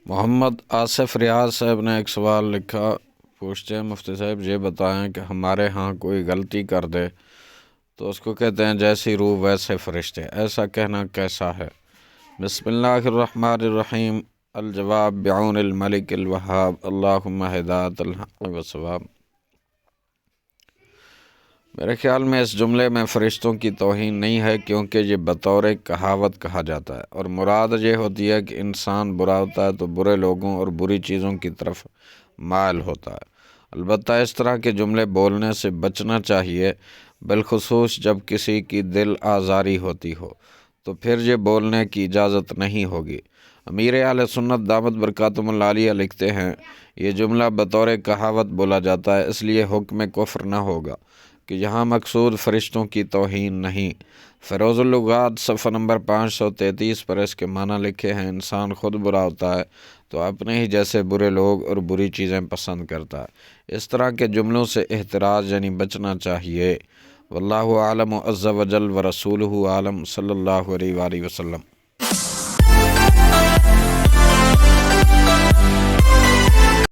محمد آصف ریاض صاحب نے ایک سوال لکھا، پوچھتے ہیں مفتی صاحب یہ بتائیں کہ ہمارے ہاں کوئی غلطی کر دے تو اس کو کہتے ہیں جیسی روح ویسے فرشتے، ایسا کہنا کیسا ہے؟ بسم اللہ الرحمن الرحیم۔ الجواب بعون الملک الوہاب، اللہم ہدایت الحق والصواب۔ میرے خیال میں اس جملے میں فرشتوں کی توہین نہیں ہے، کیونکہ یہ بطور کہاوت کہا جاتا ہے، اور مراد یہ ہوتی ہے کہ انسان برا ہوتا ہے تو برے لوگوں اور بری چیزوں کی طرف مائل ہوتا ہے۔ البتہ اس طرح کے جملے بولنے سے بچنا چاہیے، بالخصوص جب کسی کی دل آزاری ہوتی ہو، تو پھر یہ بولنے کی اجازت نہیں ہوگی۔ امیر اہل سنت دامت برکاتہم العالیہ لکھتے ہیں، یہ جملہ بطور کہاوت بولا جاتا ہے، اس لیے حکم کفر نہ ہوگا کہ یہاں مقصود فرشتوں کی توہین نہیں۔ فیروز اللغات صفحہ نمبر 533 پر اس کے معنی لکھے ہیں، انسان خود برا ہوتا ہے تو اپنے ہی جیسے برے لوگ اور بری چیزیں پسند کرتا ہے۔ اس طرح کے جملوں سے احتراز یعنی بچنا چاہیے۔ واللہ اعلم عز وجل ورسولہ عالم، صلی اللہ علیہ وآلہ وسلم۔